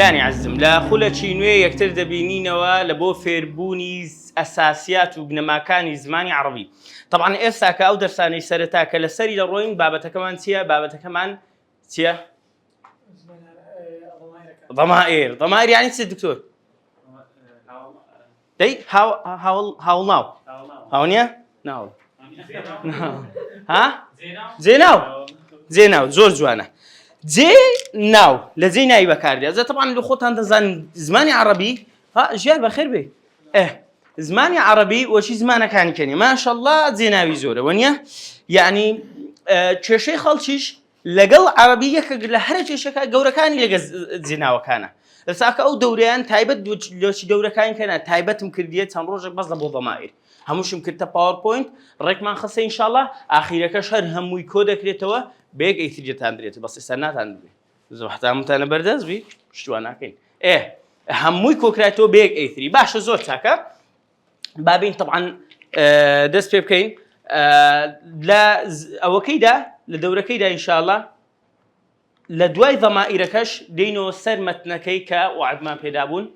براني عزم لا خلا تشينوي يكتر دبينينوا لبو فيربوني أساسيات وبنماكاني زماني عربي. طبعا إرساك أو درساني سرتاك لسري للروين بابتا كمان تيا بابتا كمان تيا ضمائر يعني تسي الدكتور دي how now هاونيا now ها زيناو زور جوانا جي ناو لزينا أي بكاردي إذا طبعا الأخوات هذا زماني عربي ها جيال بخير به زماني عربي وشي زمانه كان ما شاء الله زيناوي زوره ونيا يعني شيء خالشيش لقل عربية كقول هرج شيء جورا كان لقى زيناو كان ساك أو دوريان تايبت لوش دورة كان تايبت مكردية تنروج بس لبو ضمائر هموش مكرت باوربوينت رك ما خصي إن شاء الله أخيرا كشهر هم ويكودا كريتوا بيك أي ثجة تندريت بس السنة تندري إذا حتى متنا بردز بي شو أنا كين هم ويكو كريتوا بيك أي ثري باش زور ساكا بابين طبعا دس بيبكين لا أو كيدا لدورة كيدا إن شاء الله لدواي ضمائركش دينو سر متنكيكا وعد ما بيدابون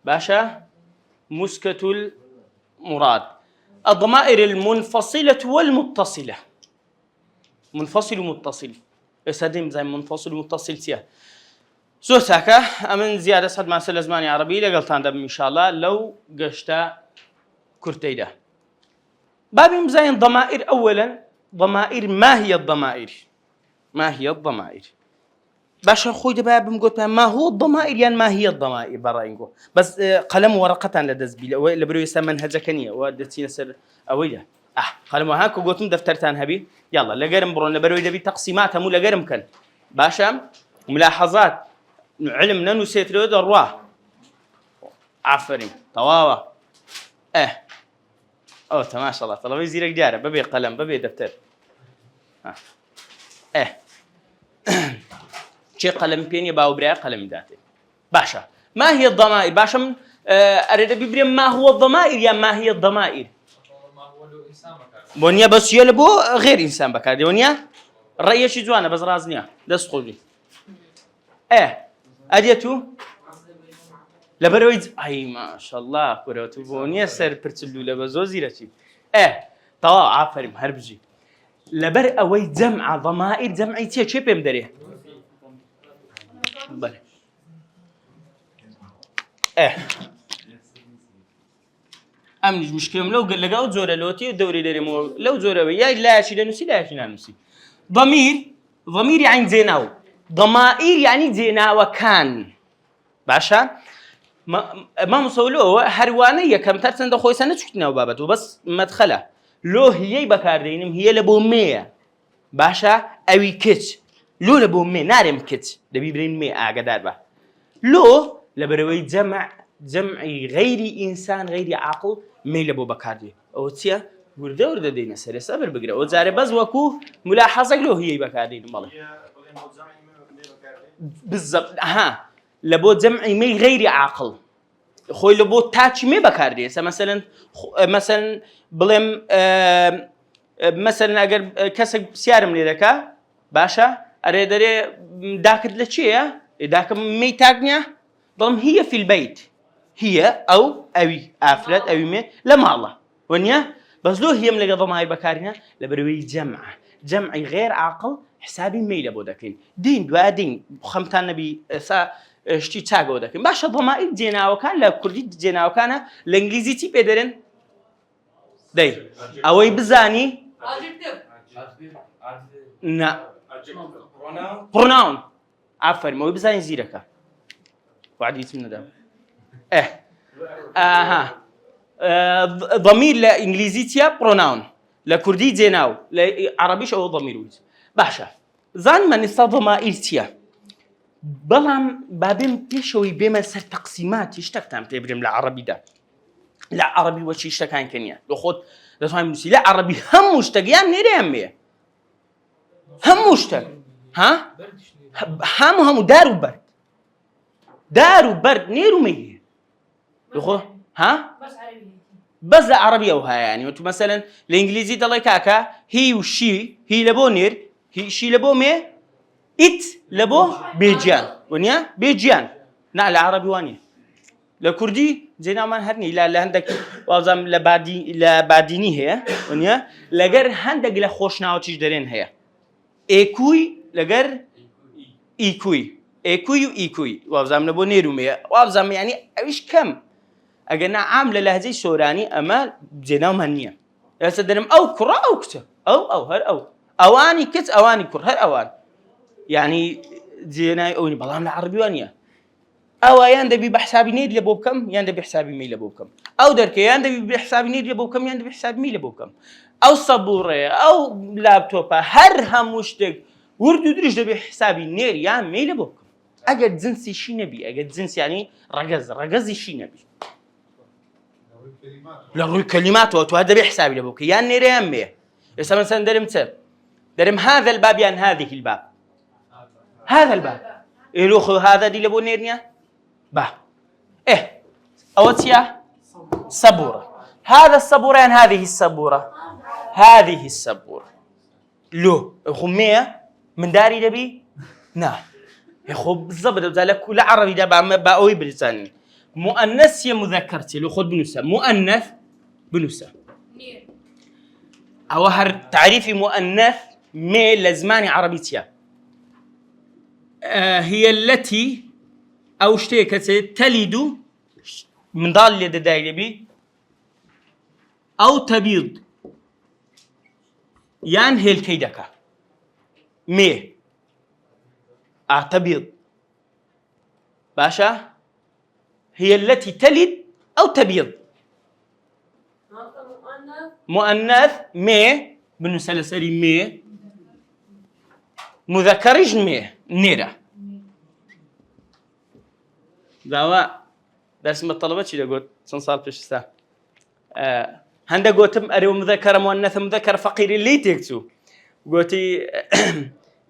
باشا مسكة المراد الضمائر المنفصلة والمتصلة منفصل ومتصل اسدم زي منفصل ومتصل تيا سو ساكا امن زيادة صد ما سل زماني عربي لقلتان دم إن شاء الله لو قشتا كرتيدا بابي مزاين ضمائر أولا ضمائر ما هي الضمائر باشا خوي دباب مقول ما هو الضمائر يعني ما هي الضمائر براينكو بس قلم ورقة لدزبي لبرو يسمى هزكنية ودتينا سر أويدا قلم هاكو قلتم دفترتان هبي يلا لقرم برون لبرو يدبي تقسيماتها مو لقرم كان باشا ملاحظات علمنا نسيت له الرواه عفرين طواوا ما شاء الله طلب يزيرك جاره ببي قلم ببي دفتر شيء قلم بيني باوبريا قلم ذاتي باشا ما هي الضمائر باشا أريد بيبرم ما هو الضمائر يا ما هي الضمائر بونيا بس يلبو غير إنسان بكار بونيا رأي شي جوانا بس رازنيا دس خولي أديتو لبرويد أي ما شاء الله كروتو بونيا سر برتلو لبزو زيرتي طوا عفرم هربجي لبر أوي جمع ضمائر جمعي تيا شيء بمدريه بله أمنيش مشكلة لو قال لقاو زورة لوتي ودوري دريمو لو زورة وياي لا شيء لنسي ضمير يعني زيناو ضمائر يعني زيناو كان باشا ما مصولوه هروانية كم ترسن دخوي سنة شفتنا وبابته بس مدخله لو هي بكاردينم هي لبومية باشا أوي كتش لو لبومية نارم كتش دبي برين مية أقدر به لو لبروي جمعي غير إنسان غير عقل مي لبو بكاردي أو تيا ورده دينا سري صبر بقرأ وزاري بس وكو ملاحظة لو هي بكاردين ماله بالضبط لبو جمعي مي غير عقل خوي لبو تاتش مي بكاردي مثلا بلم مثلا اگر كسب سيارة من ذاك باشا اريد داكد لشيء داك مي تاغنيا ضم هي في البيت هي او اوي افراد اوي مي لما الله ونيا بس لو هي من ضمائر بكارنا لبروي جمعي غير عاقل حسابي مي لبو داكين دين دوا دين خمتان نبي سا اشتي تاغو داكين باشا ضمائر جينا وكان لا كردي جينا وكان الانجليزي تي بيدرن داي اوي بزاني نا pronoun عفوا مو بزاني زيرك وعد يتمنى ده ضمير لإنجليزي تيا pronoun لكردي جناو لعربيش أو ضمير ويز باشا زان من الضمائر تيا بلام بابم تشوي بما سر تقسيمات اشتكتم تبرم العربي ده لا عربي وشي اشتكان كنيا لو خد لا فاهم لا عربي هم مشتقيان نيريم هم مشتق هم دارو برد نيرو ميه لو بس عربي وها يعني وانتو مثلا الانجليزي دلاي كاكا هي وشي هي لبو نير هي شي لبو مي ات لبو بيجان ونيا بيجان نا العربي وانية لكردي زينا من هرني لا عندك وازم لبعديني هي ونيا لجر عندك لخوشنا وتيج درين هي إيكوي لجر إيكوي وإيكوي وازم نبونيرو مية وازم يعني إيش كم أجنا عاملة لهذه سوراني أما زينا منية يصدرم أو كرة أو كتة أو هر أواني كت أواني كر هر أوان يعني زينا أوني بالله العربي وانية أو يندبي بحسابي نيد لبوبكم يندبي بحسابي مي لبوبكم أو درك يندبي بحسابي نيد لبوبكم يندبي بحسابي مي لبوبكم أو صبورة أو لابتوبة هر هم مشتق وردو دريش دبي حسابي نير يعني مي لبوبكم أجد زنسي شي نبي أجد زنس يعني رجز شي نبي لغوي كلمات وهذا بحسابي لبوبك يعني نير يعني مي يسمى مثلا درم هذا الباب يعني هذه الباب هذا الباب إلوخو هذا دي لبو نيرنيا با إيه أوتيا صبورة هذا الصبورة يعني هذه الصبورة لو خمية من داري دبي نعم يخو بالضبط بزالك كل عربي ده بقوي بلساني مؤنث يا مذكرتي لو خد بنوسة مؤنث بنوسة أو هر تعريفي مؤنث ميل لزماني عربيتيا هي التي أو شتيكة تلد من ضال اللي دايرة بي أو تبيض يعني هي الكيدكة مي تبيض باشا هي التي تلد أو تبيض مؤنث مي بنسلسلي مي مذكرش مي نيرة دعوة درس من الطلبة شيء قلت صار فيش سا هندا قلتم أريو مذكر مؤنث مذكر فقير اللي تكتو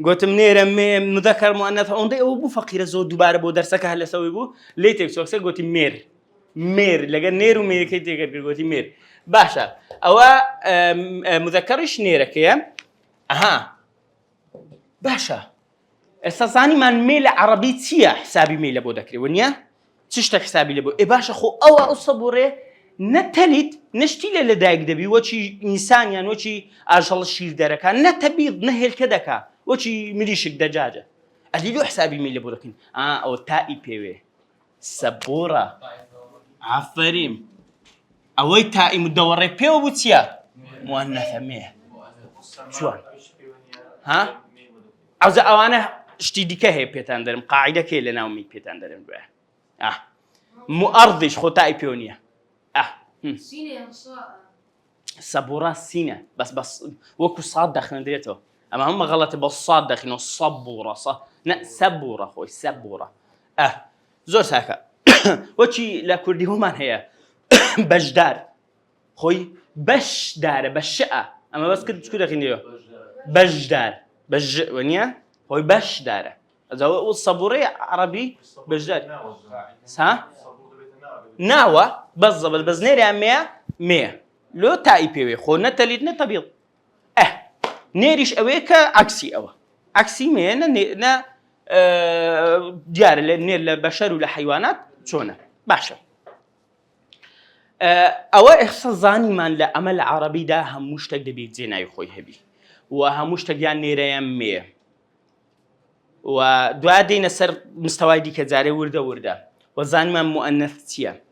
قلت نيرة مذكر مؤنث عندي أبو فقير زود دوباره بو درسك هلا سوي بو ليه تكتو أكثر قلت مير لقى نير ومير كي تكتو قلت مير باشا أو مذكرش نيرة كيا باشا استاذاني من ميل عربي تيا حسابي ميل بو دكري ونيا تشتك حسابي لبو باشا خو او اصبوري نتلد نشتيل لدايق دبي وشي انسان يعني وشي اجل الشير دركا نتبيض نهل كدكا وشي مليشك دجاجه اللي له حسابي ميل بو دكين او تاي بيوي صبوره عفريم اوي تاي مدوري بيو بوتيا مؤنثه ميه شو ها عاوز انا شتي ديكه هي بيتان درم قاعده كي لنا ومي بيتان درم بقى مؤرضش خوتاي بيونيا سينة صبورة سينة بس وكو صاد داخل دريته اما هم غلط بالصاد داخل صبورة صبورة خوي صبورة زور ساكا وشي لا كردي هما هي بجدار خوي بشدار بشقة اما بس كنت داخل بجدار ونيا هو بشدار إذا هو الصبوري عربي بجدار ها ناوى بالضبط بس نيري مية لو تاي بيوي خو نتليد نتبيض نيريش أويك عكسي مية نا ديار نير لبشر ولا حيوانات شونه باشا أو إخصاص زاني من لعمل عربي ده هم مشتق دبيت زينا يخوي هبي وهم مشتق يعني نيري مية ودوادي نسر مستوى دي كزاري وردة وزاني من مؤنث تيا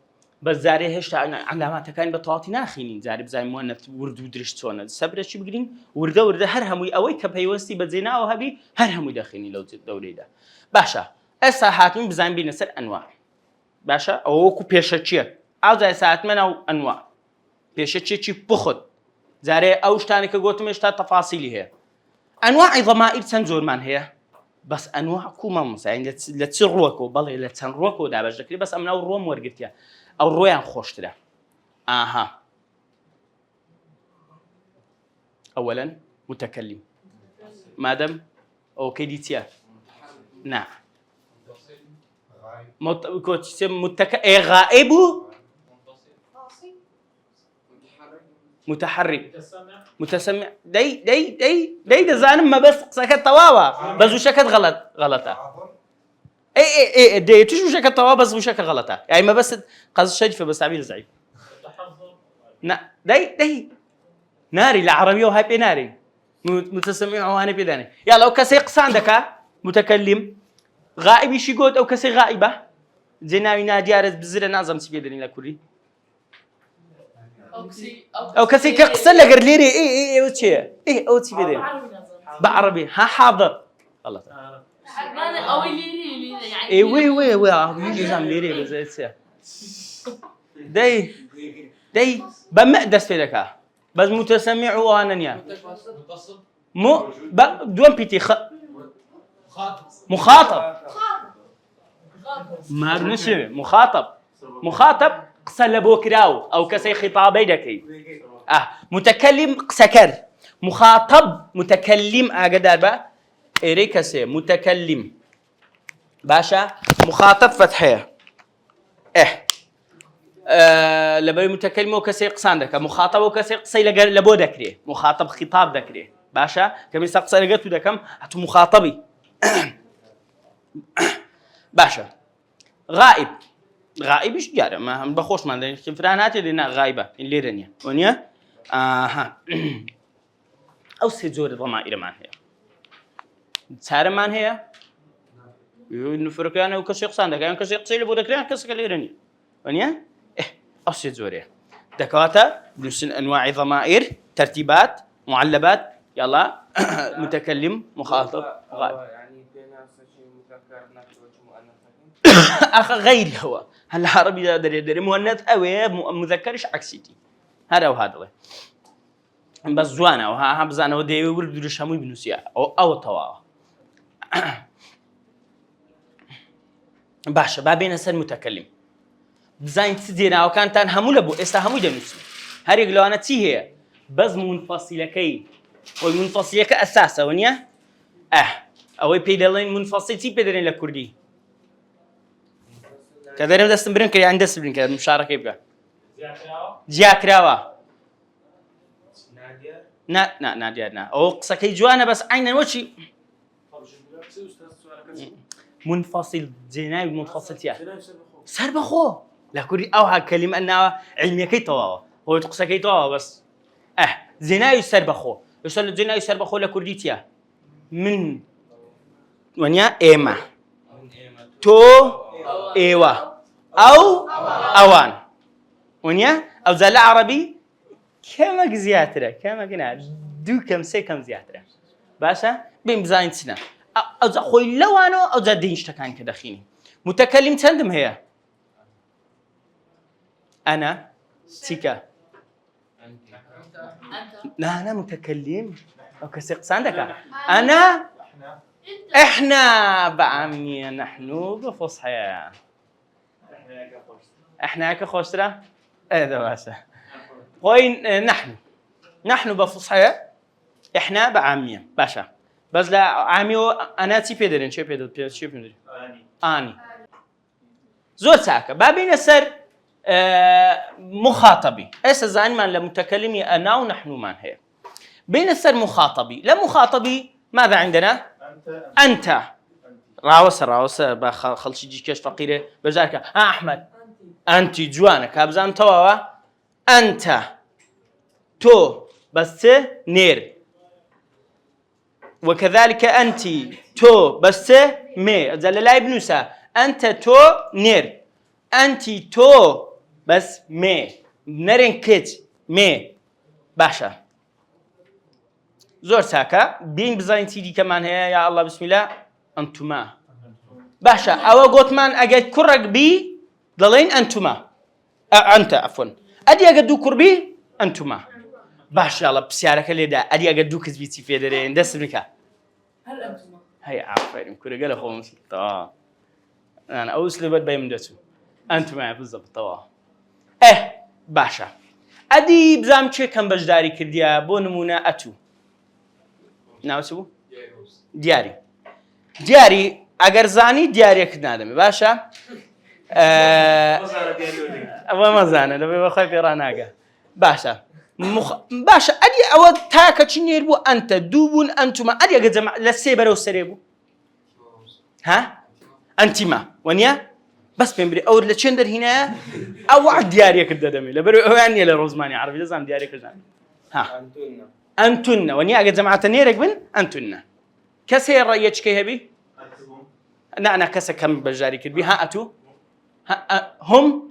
بس زاري هشت علامات كان بطاطي ناخينين زاري بزاي مؤنث ورد ودرش تونا السبرة شو بقولين وردة هرهمي أوي كبهيوستي بزينا أو هبي هرهمي داخلين لو الدوري ده باشا الساحاتين بزاي بينسر أنواع باشا أو كو بيشتشيا أو زي ساعات من أو أنواع بيشتشي بخد زاري أوش تاني كقولت مشتا تفاصيلي هي أنواع ضمائر تنزور من هي بس أنواع كوما مساعين لا تسروكو بالله لا تنروكو ده بجدك بس أمنا الروم ورقتيا أو الرويان خوش ترى أولاً متكلم مادام أو كديتيا نعم غائب متحرك متسمع داي ده زانم ما بس سكت طواوا بس وشكت غلطة اي دي تش وشك طوا بس وشك غلطه يعني ما بس قصد شجفه بس تعبير ضعيف دي ناري العربيه وهاي بناري متسمع وانا بداني يلا او كسي قصاندك متكلم غائب شي قد او كسي غائبه زيناوي ناديارز بزر نازم سيبيدني لكوري او كسي كقصه لغير ليري اي وتشي اي او سيبيدني بعربي ها حاضر الله أنا أوي ليري يعني اي وي يجي زعم ليري بس دي بمقدس في ذكاء بس متسمع وانا نيا مو دون بيتي مخاطب ما بنشي مخاطب قصة بوكراو او كسي خطابي دكي متكلم سكر مخاطب متكلم اقدر با اريكسي متكلم باشا مخاطب فتحيه لبي متكلم وكسي قصان دك مخاطب وكسي قصي لبو دكري مخاطب خطاب دكري باشا كم يسقسي لقيتو دكم هاتو مخاطبي باشا غائب ايش جاره ما بخوش ما عندنا فرانات لنا غايبه اللي رنيا ونيا او سيزور ضمائر ما هي سار ما هي انه فرقان او كسي قصان دك كسي قصي لبو دكري كسي اللي رنيا ونيا أصل زوري دكاتا بنسن أنواع ضمائر ترتيبات معلبات يلا متكلم مخاطب غائب يعني بين شيء مذكر نفسه ومؤنث أخ غير هو هل العربي دري مؤنث أو مذكرش عكسيتي هذا وهذا بس زوانا وها بزانا ودي ولد درشامي بنسيا أو طوا باشا بابين سن متكلم بزاين تدينا وكان تان هموله بو استهمو دمسو هر يقولوا انا تي هي بز منفصله كي والمنفصله كاساسا ونيا او بيدلين منفصلتي بيدلين لكردي كذا دست برين كي عند دست برين كذا مشاركه يبقى جاكراوا نادير او قصكي جوانا بس عينا وشي منفصل زيناي منفصلتي سر بخو لا كوري أو كلمة أنها علمية كي تواوا هو تقصى كي تواوا بس زناي سر بخو يصل زناي سر بخو لكرديتيا من ونيا إيما تو إيوا أو أوان ونيا أو زال عربي كم زيادة كم كنا دو كم سي كم زيادة باشا بين بزاين سنة أو زخوي لوانو أو زادينش تكان كدخيني متكلم تندم هي أنا سيكا لا أنا متكلم أو كسيق عندك أنا إحنا بعمي نحن بفصحى إحنا كخسرة هذا باشا وين نحن بفصحى إحنا بعمي باشا بس لا عمي أنا تي بيدرين شو بيدرين أني زور ساكا بابين السر مخاطبي ايش زين من لمتكلمي انا ونحن من هي بين السر مخاطبي لا مخاطبي ماذا عندنا انت راوس خلشي جيكش فقيره بجارك احمد انت جوانك ابزان تواوا انت تو بس نير وكذلك انت تو بس مي زل لا ابنسا انت تو نير انت تو بس مي نرين كيت مي باشا زور ساكا بين بزاين تيدي كمان هي يا الله بسم الله انتما باشا او قوتمان اجد كرك بي دلين انتما انت عفوا ادي اجد دو كربي انتما باشا الله بسيارك اللي دا ادي اجد دو كزبيتي في درين دس بنكا هل أنتما هي عفوا كوري قال اخو مسكتا انا اوسلي بد باي مدتو انتما بالضبط طوا باشا ادي بزام چه كم بجداري كرديا بو نمونه اتو ناوسو دياري اگر زاني دياري كنادم باشا ما زانه لو بخاف راناقه باشا باشا ادي او تاكا تشنيربو انت دوبون انتما ادي جماعه لسيبرو سريبو ها أنت ما ونيا بس بمبري أو لتشندر هنا أو واحد دياري كده دمي لبرو يعني لروزماني عربي لازم دياري كده ها أنتن ونيا أجد جماعة نيرك بن أنتن كسر رأيك كهبي أنا كسر كم بجاري كربي ها أتو ها هم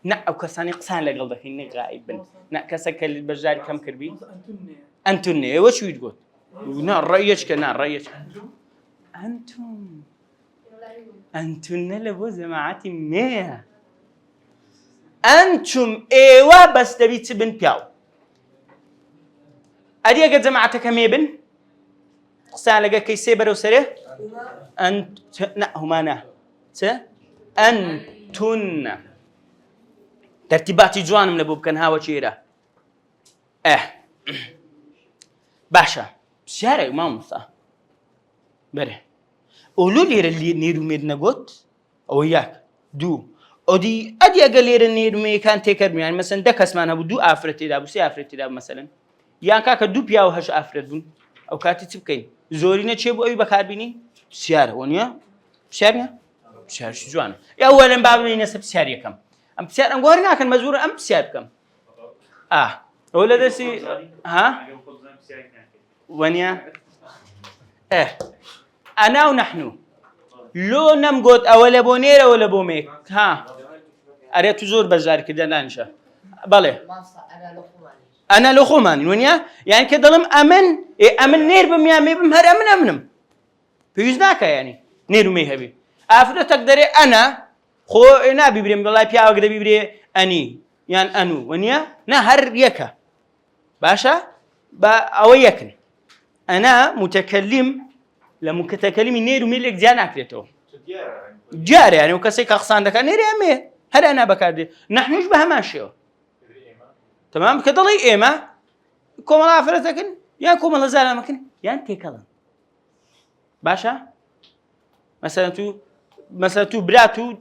نا أو كساني قسان لقلده هني غائب بن نا كسر كل بجاري كم كربي أنتن وش يقول نا رأيك كنا رأيك أنتن لبو جماعتي مية أنتم إيوة بس تبي تبن بياو أدي أجد جماعتك ميبن قسان لقى كيسي برو سريه أنت نا هما نا أنتن ترتيباتي جوان من لبوب كان هاو شيرا باشا بشارع ما مصا بره أولو لير اللي نيرو ميدنا قوت أو ياك دو أدي أقل لير النيرو مي كان تكرم يعني مثلا دكس معنا بدو أفرتي دا بسي أفرتي دا مثلا يعني كاك دو بياو هش أفرت بون أو كاتي تبكين زورينا تشيبو أي بكار بيني بشارع ونيا بشارع بشارع شو جوانا يا أولا باب مين سب بشارع كم أم بشارع أم قارنا كان مزور أم بشارع كم ولا درسي ها ونيا أنا ونحن لو نمقود أولا بونير ولا بوميك ها أريد تزور بجار كده نانشا بالله أنا لخوماني ونيا يعني كده لم أمن أمن نير بميامي بمهر أمنم فيوزناك يعني نير ميهبي أفضل تقدري أنا خو أنا بيبرم بالله بيا وقدر بيبري أني يعني أنو ونيا نهر يكا باشا أو يكن أنا متكلم لمتكلم نيرو ميلك جانا أكلته جاري يعني وكسيك أقصان دك نيري أمي هذا أنا بكادي نحن مش بهماشيو تمام كده لي إيما كم الله فرتكن يعني كم الله زال مكن يعني تكلم باشا مثلا تو براتو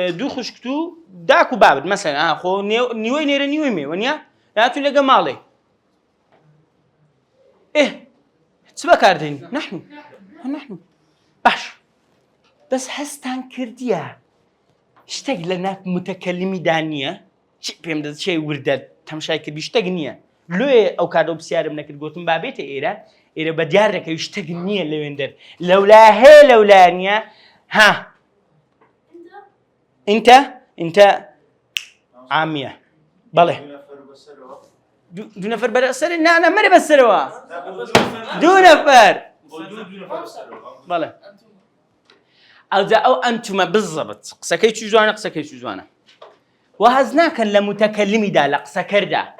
دو خشكتو داكو بابد مثلا خو نيوي نيري نيوي مي ونيا يعني تو لقى مالي تبى كاردين نحن باش بس هستان كرديا اشتاق لنا متكلمي دانية شيء بيمدد شيء ورداد تمشي كربي اشتاقنيا لو أو كادو بسيارة منك تقولون بابيته إيرا بديارك يشتاقنيا لو يندر لولا نيا ها انت عامية بالله دو نفر برسل أنا مري بسروا دو نفر بالله أو أنتم بالضبط سكيت جوانا وهزنا كان لمتكلمي دا لقسكر دا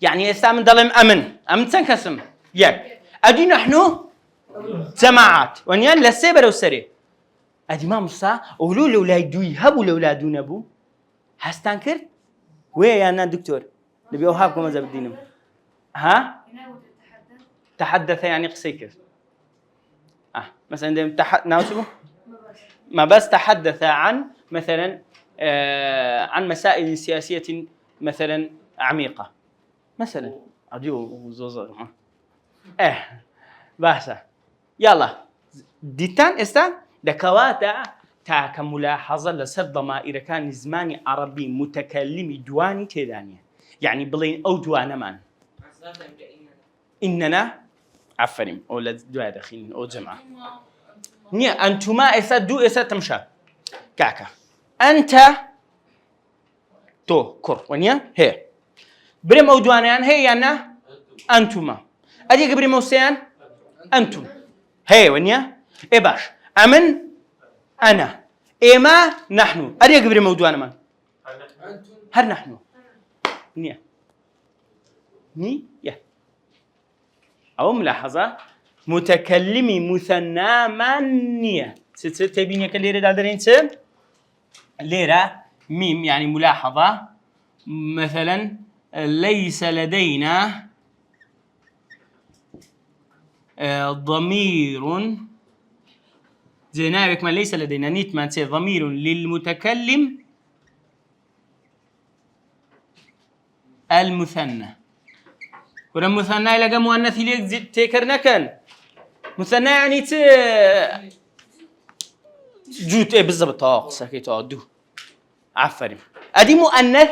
يعني استعمل ظلم أمن تنقسم ياك أدي نحن جماعات ونيان لسيبر وسري أدي ما مصا أولو لأولاد يهبوا لأولاد نبو هستنكر ويا أنا دكتور نبي أوهابكم ماذا بدينهم ها تحدث يعني قسيكر مثلا دم ناوسبه ما بس تحدث عن مثلا عن مسائل سياسية مثلا عميقة مثلا أديو زوزة باسا يلا ديتان استا دكواتا تا كملاحظة لسر ضمائر كان زماني عربي متكلمي دواني تيدانية يعني بلين أو دوانا مان إننا عفرين أو دوا دخين أو جماعة نيا أنتما إسا دو إسا تمشى كاكا أنت تو كر ونيا هي بريم أو دوانيان هي أنا أنتما أديك بريم أو سيان أنتم هي ونيا إيه باش أمن أنا إيما نحن أديك بريم أو دوانا هل نحن نيا أو ملاحظة متكلمي مثنى منية تبيني كليرة دادرين ليرة ميم يعني ملاحظة مثلا ليس لدينا ضمير زينابك ما ليس لدينا نيت ما نسي ضمير للمتكلم المثنى ولما مثنى لقى مؤنث ليك تكر نكن مثنى يعني جوت بالضبط قصك دو عفرين ادي مؤنث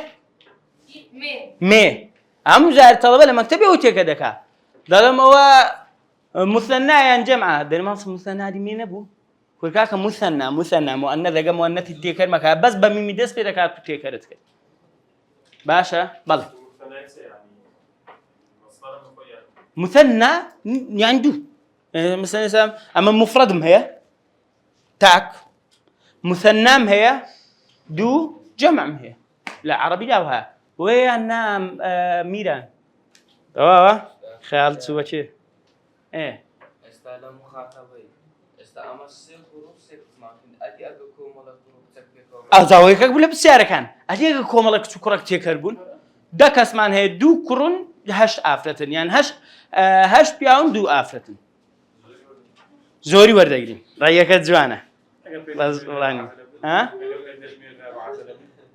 مي هم زار طلبه لما مكتبي وتي كدكا ظلم هو مثنى يعني جمعه ده ما مثنى دي مين ابو كوكاك مثنى مؤنث جا مؤنث تيكر مكا بس بميمي دس في ركعت تيكرت باشا بل مثنى يعني دو مثلا اما مفردهم هي تاك مثنام هي دو جمعهم هي لا عربي جاوها ويا نام ميران خيال سوى شيء ايه استا مخاطبي استا امسك وروسك ما ادي اكو ملك تكبيكو ازاويك بلا بسياره كان ادي اكو ملك تكرك تيكربون دك اسمان هي دو كرون هش افرتن يعني هش بياون دو افرتن زوري وردايلين رايك جوانا بس ولاني ها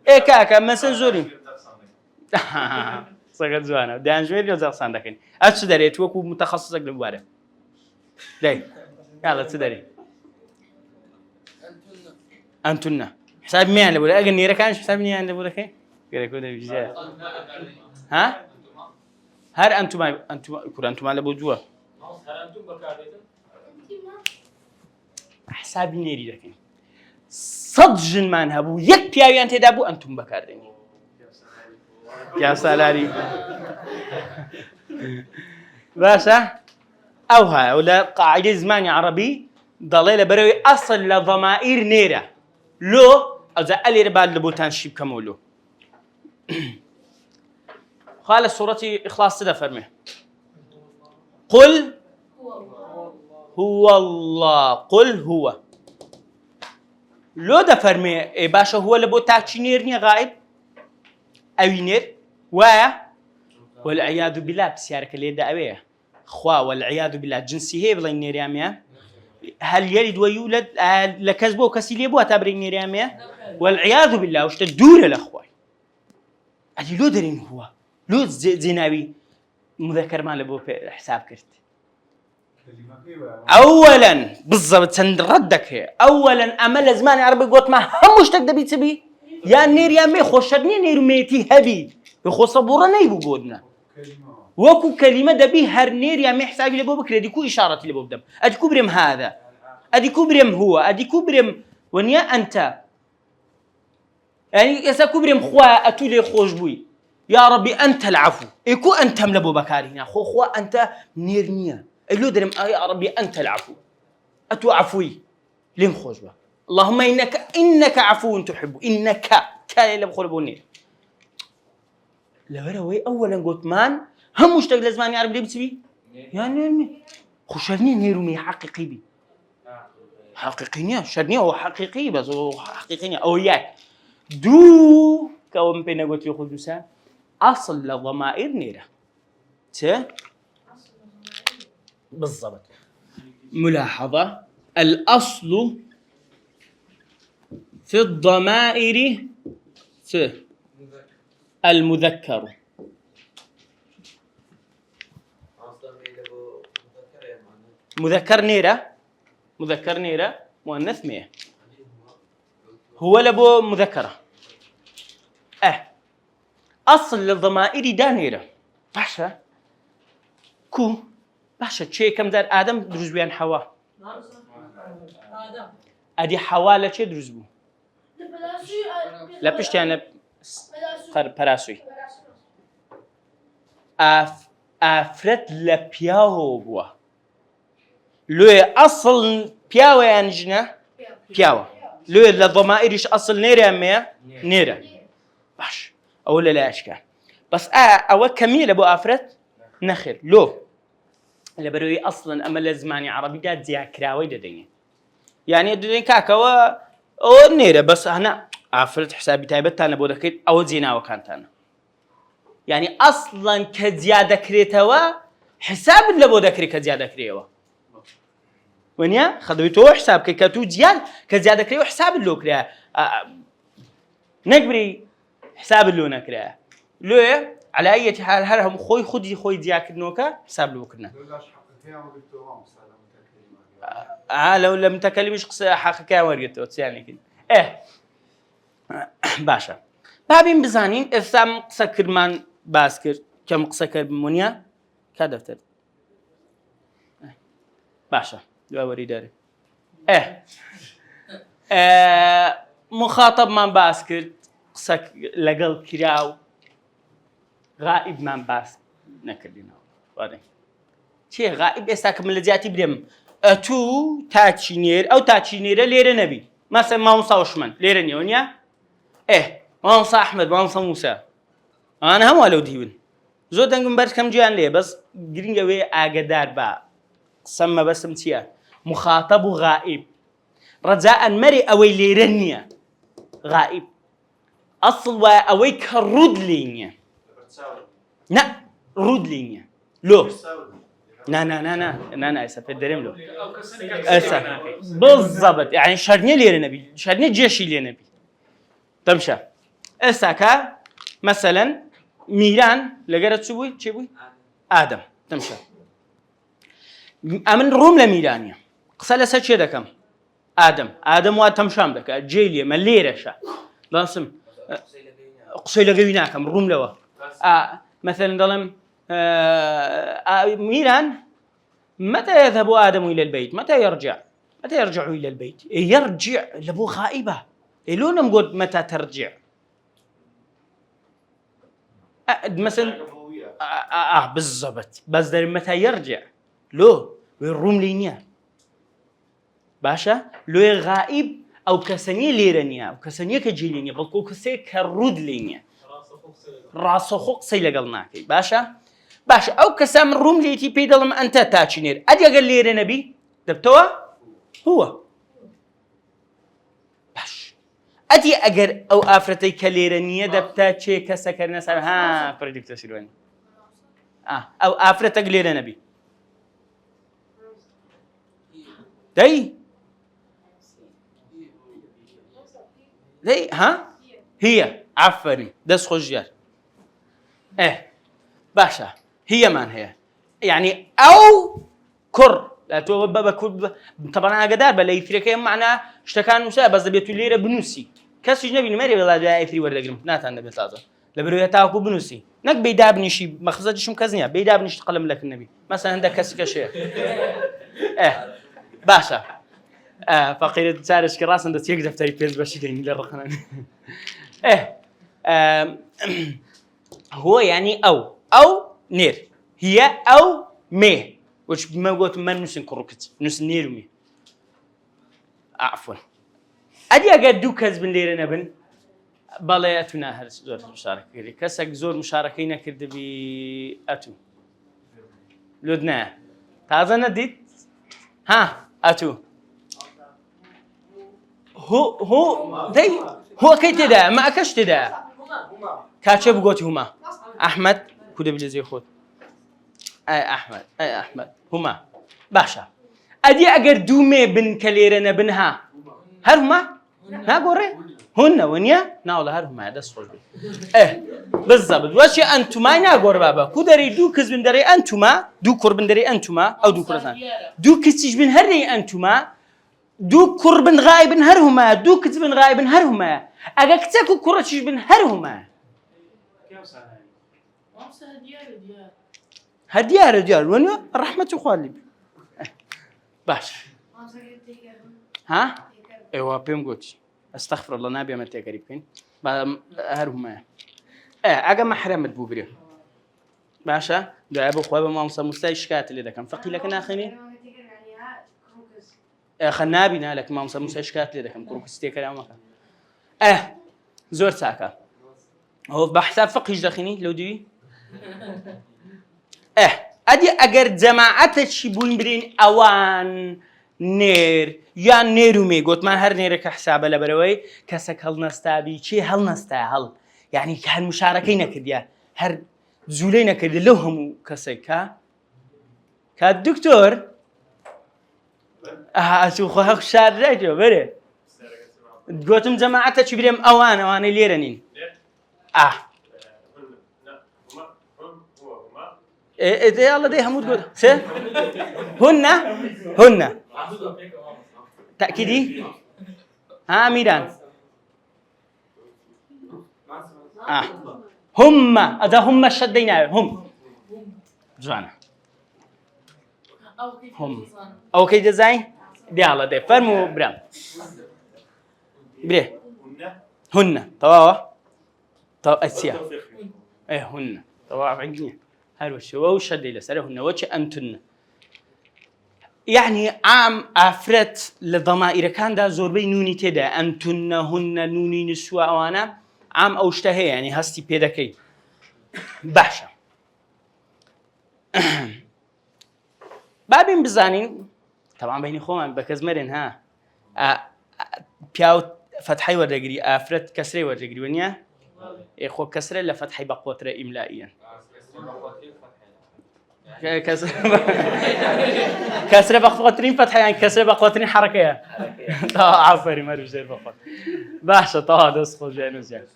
ايه كاكا مثلا زوري صقت زوانا دان جوير يوزع صندكين اش دريت وكو متخصصك لبواره داي يلا تدري انتن حساب مين اللي ولا اغني ركان حساب مين اللي ولا كي غير كده بيجي ها هر انتم كورانتم على بوجوا هر انتم بكاريتن حسابي نيري لكن صدج ما نهبو يك بياوي انت دابو انتم بكاردني يا سلالي باشا اوها ولا قاعده زماني عربي ضليله بروي اصل لضمائر نيره لو ازالي ربال لبوتان شيب كمولو قال سورتي اخلاص سدا فرمي قل هو الله قل هو لو ده فرمي اي باشا هو لبو تاكشي نيرني غائب اوي نير وايا والعياذ بالله بسيارك اللي دا اويه خوا والعياذ بالله جنسي هي بلا نير ياميا هل يلد ويولد لكذبه كسي ليبو تابري نير ياميا والعياذ بالله وش تدور الاخوي ادي لو درين هو لو زيناوي مذكر ما لبو حساب كرت اولا بالضبط سنردك هي اولا امل زمان عربي قلت ما همش تقدر بيتسبي يا نير يا مي خوشدني نير ميتي هبي يخو صبورة نيبو قودنا وكو كلمة دبي هر نير يا مي حسابي لبو بكري ديكو إشارة لبو بدم اديكو برم هذا اديكو برم هو اديكو برم ونيا انت يعني يساكو برم خوا اتولي خوش بوي يا ربي انت العفو ايكو انت ملبو بكارينا خوا انت نير نيا اللو درم يا ربي انت العفو اتو عفوي لين خوش بها اللهم انك عفو تحب انك كاي لبخول بونير لوروي اولا قلت مان هم مشتاق لازمان يعرف لي بتبي يا نيرمي خوشني نيرمي حقيقي بي حقيقينيا شرني هو حقيقي بس هو حقيقينيا او ياك دو كون بينا قلت لي خدوسا اصل لضمائر نيره بالضبط ملاحظه الاصل في الضمائر المذكر مذكر نيرة مؤنث مية هو لبو مذكرة أصل للضمائر دا نيرة باشا كو باشا تشي كم دار آدم دروز بيان حوا أدي حوا لچه دروز بو لا پشتیانه پراسوی افرت لپیاو بوا لوی اصل پیاو يعني جنا پیاو لوی لضمائرش اصل نيره امية نيره باش اولا لا اشكال بس او كميل ابو افرت نخر لو اللي بروي اصلا اما لزماني عربي داد زي كراوي ددني يعني ددني كاكا او نيره بس هنا افرت حسابي تايبت انا بودكيت او زينا وكانت انا يعني اصلا كزياده كريتوا حساب اللي بودكري كزياده كريوا ونيا خذيتو حساب كاتو زياد كزياده كريوا حساب اللي كريا نقبري حساب اللي نكريا لو على اي حال هرهم خوي خدي خوي دياك نوكا حساب اللي كنا لو لم تكلمش قصة حقيقة ورقته يعني كده باشا بابين بزانين إثام قصة كرمان باسكر كم قصة كرمونيا كدفتر باشا دوري داري مخاطب من باسكر قصة لقل كراو غائب من باس نكردينا وارد شيء غائب إساك من الجاتي بدم أتو تاتشينير أو تاتشينير ليرة نبي مثلا ما مصاوشمن ليرة نيونيا ما مصا أحمد ما مصا موسى أنا هم ولو ديون زود أنكم برش كم جيان ليه بس جرين جوي أجدار با سما بس متيا مخاطب وغائب رجاء مري أوي ليرنيا غائب أصل وأوي كرود لينيا نا رود لينيا لو نا إسا في الدريم لو إسا بالضبط يعني شرني لير نبي شرني جيشي لير نبي تمشى إسا كا مثلا ميران لقرأت شو بوي آدم تمشى أمن روم لميرانيا قصة لسه دكم آدم واتمشام دك جيليا مليرشة لازم قصة لقيناكم روم لوا مثلا ظلم ميران متى يذهب آدم إلى البيت متى يرجع إلى البيت يرجع لبو غائبة لون نقول متى ترجع مثلا بالضبط بس در متى يرجع لو بالروم لينيا باشا لو غائب أو كسنية ليرانيا أو كسنية كجيلينيا بلكو كسي كرود لينيا راسو خوق سيلا قلناكي باشا أو كسام الروم ليتي بيدلم أنت تاتشينير أدي أقل ليرة نبي دبتوا هو باش أدي أقر أو آفرتي كليرانية دبتا شي كسكر نسال بريدكتو سيلواني أو آفرتك ليرة نبي داي هي عفري دس خجير باشا هي من هي يعني أو كر لا توبب كر طبعا أقدر بلا يفرق معنا اشتكان مسا بس بيتو ليرة بنوسي كسر جنبي نمري ولا جاي يفرق ولا قلم ناتان نبي تازة لبرو يتاكو بنوسي نك بيدابنيشي مخزجشم كزنيا بيدابنيش تقلم لك النبي مثلا عندك كسر كشيء باشا فقير تسارش كراس عند تيجي دفتري بيز بشيدين للرقم هو يعني أو نير هي أو مي وش بما قلت ما نسين كروكت نس نير ومي عفوا أدي أقدو كذب ليرنا بن بالياتنا هل زور مشاركة كسك زور مشاركين كرد بي أتو لودنا تازا نديت أتو هو داي هو كي تدا ما أكش تدا كاتشب قوتي هما أحمد كده بلزي خود أي أحمد هما باشا أدي أجر دومي بن كليرنا بنها هرما قوري هن ونيا والله هرما هذا الصوت بالضبط وش أنتما ناقور بابا كدري دو كز بن دري أنتما دو كربن دري أنتما أو دو كرسان دو كسيج بن هري أنتما دو كربن غايبن هرهما دو كتبن غايبن هرهما أجاكتكو كرتش بن هرهما هديار ونو رحمة خوالي باش ايوا بيم قوتي استغفر الله نبي ما تقريب كين هرهما اجا محرم بوبري باشا ده ابو خوابه ما مستشكات اللي ده كان فقي لك اخني خنابي لك ما مستشكات اللي ده كان كروك ستيكر يا مكان زور ساكا هو بحساب فقه دخيني لو دي ادي اگر جماعت شبون برين اوان نير يا نيرومي قلت ما هر نيرك حساب لبروي كسك هل نستابي شي هل نستاهل يعني كان مشاركين كديا هر زولينا كدي لهم كسك كالدكتور اشو خو شارجو بري قلتم جماعت شبريم اوان ليرنين يلا دي هموت قول سه هن تأكيدي ميران هم هذا هم شدينا هم جوانا أو كيف هم يتصان. اوكي جزاي دي يلا دي فرموا برام بري هن طواوا اسيا ايه هن طواوا عقني هل وشو شدي لسره هن وش انتن يعني عام افرت لضمائر كان دا زوربي نوني تدا انتن هن نوني نسوا وانا عام او اشتهي يعني هستي بيدكي باشا بابين بزانين طبعا بيني خوما بكزمرن ها بياو فتحي ورقري افرت كسري ورقري ونيا اخو كسره لفتحي بقوتره املائيا كسره بقوترين فتحي يعني كسره بقوترين حركه عفري ما رجع بقوت باشا طه دسخ جانوس يعني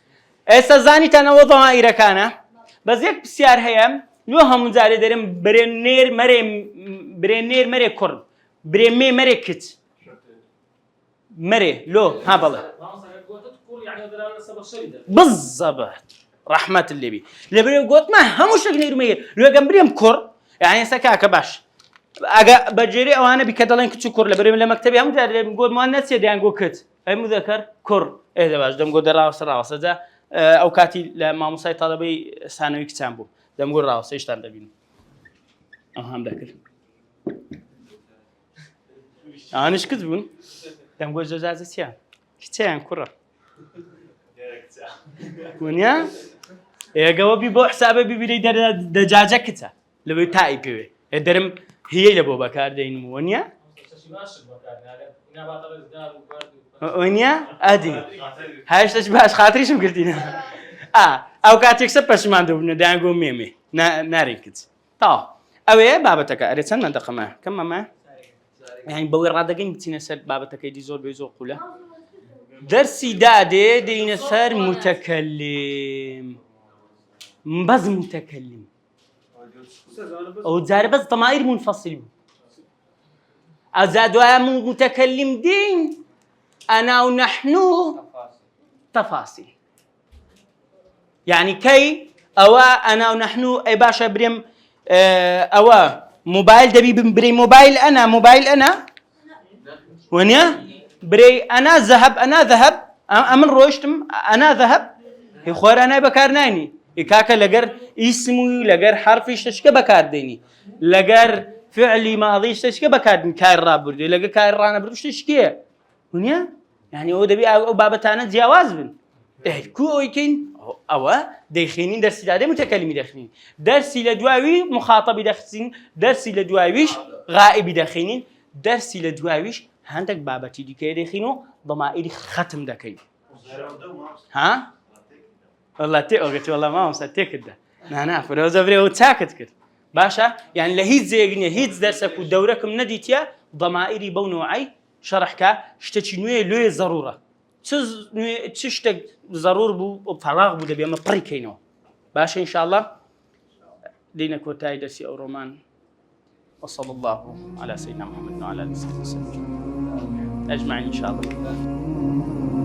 استزاني تنوض ما إيركانه بس يك بسيار هيام لو هم زاري درم برينير مري كرب بريمي مري كت مري لو ها بالله بالضبط رحمة اللي بي لبري قوت ما هموش نير مير لو جنبريم كر يعني سكاك باش أجا بجري أو أنا بكدلين كتشكر لبري من المكتب هم زاري قوت ما الناس يدي عنقو كت أي مذكر كر إيه ده باش دم قود راوس ده أو كاتي لما مصاي طلبي ثانوي كتامبو دم قول راوس إيش تندبين هم ذاكر أنا إيش كتبون دم قول جزاز سيان كتيان كرة ونيا إيه جوابي بو حسابي بيبي در دجاجة كتا لبي تاي بيبي درم هي لبو بكار دين ونيا ونيا أدي هايش تشبهش خاطري شو قلتينا أو كاتيك سبش ما عندهم ندانقو ميمي ناريكت طا أوي بابتك أريتسن منطقة ما كم ما يعني بوير رادقين بتينا سر بابتك يدي زور بيزور قوله درسي دادي دين سر متكلم بس متكلم أو زار بس ضمائر منفصل أزادوا متكلم دين أنا ونحن تفاصيل يعني كي أوا أنا ونحن أي باشا بريم أوا موبايل دبي بري موبايل أنا ونيا بري أنا ذهب أمن روشتم أنا ذهب يخور أنا بكارناني إكاكا لجر اسمي لجر حرفي تشكى بكارديني لجر فعلي ماضي تشكى بكاردين كار رابردي لجر كار رانا بردوش تشكيه ونيا يعني هو دبي أو بابتانا جواز بن كو يمكن أو دخينين درس داده متكلمي دخينين درسي لدواوي مخاطب دخينين درسي لدواويش غائب دخينين درسي لدواويش عندك بابتي دي كده دخينو ضمائر ختم دكين ها والله قلت والله ما مصدق ده أنا فروزة بري وتساكت كده باشا يعني لهيت زيجني هيت درسك ودوركم نديتيا ضمائري بونوعي شرحك اشتشنوي لوي ضروره تشتق ضرور بو فراغ بو دبي ما بريكينو باش ان شاء الله دينا كوتاي درسي او رومان وصلى الله على سيدنا محمد وعلى اله وصحبه وسلم اجمعين ان شاء الله